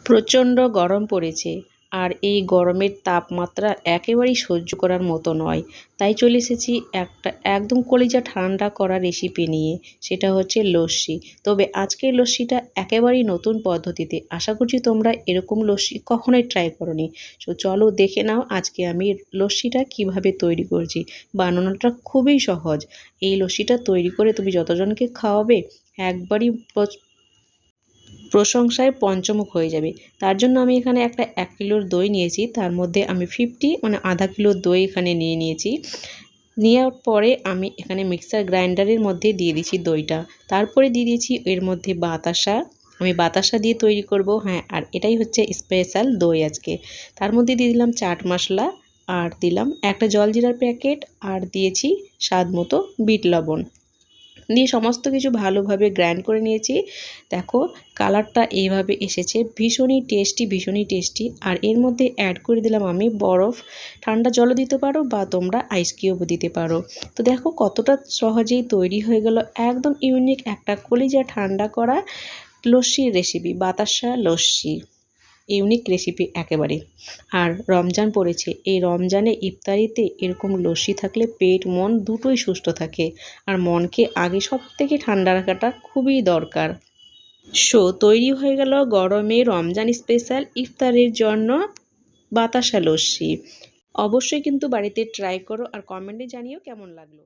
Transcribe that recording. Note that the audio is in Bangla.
প্রচণ্ড গরম পড়েছে, আর এই গরমের তাপমাত্রা একেবারেই সহ্য করার মতো নয়। তাই চলে এসেছি একটা একদম কলিজা ঠান্ডা করা রেসিপি নিয়ে, সেটা হচ্ছে লস্যি। তবে আজকের লস্যিটা একেবারেই নতুন পদ্ধতিতে। আশা করছি তোমরা এরকম লস্যি কখনোই ট্রাই করোনি। সো চলো দেখে নাও আজকে আমি লস্যিটা কিভাবে তৈরি করছি। বানানোটা খুবই সহজ। এই লস্যিটা তৈরি করে তুমি যতজনকে খাওয়াবে একবারই প্রশংসায় পঞ্চমুখ হয়ে যাবে। তার জন্য আমি এখানে একটা 1 কিলোর দই নিয়েছি। তার মধ্যে আমি 50 মানে আধা কিলো দই এখানে নিয়েছি। নেওয়ার পরে আমি এখানে মিক্সার গ্রাইন্ডারের মধ্যে দিয়ে দিয়েছি দইটা। তারপরে দিয়ে দিয়েছি এর মধ্যে বাতাসা। আমি বাতাসা দিয়ে তৈরি করব, হ্যাঁ, আর এটাই হচ্ছে স্পেশাল দই আজকে। তার মধ্যে দিয়ে দিলাম চাট মশলা, আর দিলাম একটা জলজিরার প্যাকেট, আর দিয়েছি স্বাদ মতো বিট লবণ দিয়ে সমস্ত কিছু ভালোভাবে গ্রাইন্ড করে নিয়েছি। দেখো কালারটা এইভাবে এসেছে, ভীষণই টেস্টি। আর এর মধ্যে অ্যাড করে দিলাম আমি বরফ। ঠান্ডা জলও দিতে পারো বা তোমরা আইস কিউবও দিতে পারো। তো দেখো কতটা সহজেই তৈরি হয়ে গেল একদম ইউনিক একটা কলিজা ঠান্ডা করা লস্যির রেসিপি, বাতাসা লস্যি। ইউনিক রেসিপি একেবারে। আর রমজান পড়েছে, এই রমজানে ইফতারিতে এরকম লস্যি থাকলে পেট মন দুটোই সুস্থ থাকে। আর মনকে আগে সব থেকে ঠান্ডা রাখাটা খুবই দরকার। সো তৈরি হয়ে গেল গরমে রমজান স্পেশাল ইফতারের জন্য বাতাসা লস্যি। অবশ্যই কিন্তু বাড়িতে ট্রাই করো আর কমেন্টে জানিও কেমন লাগলো।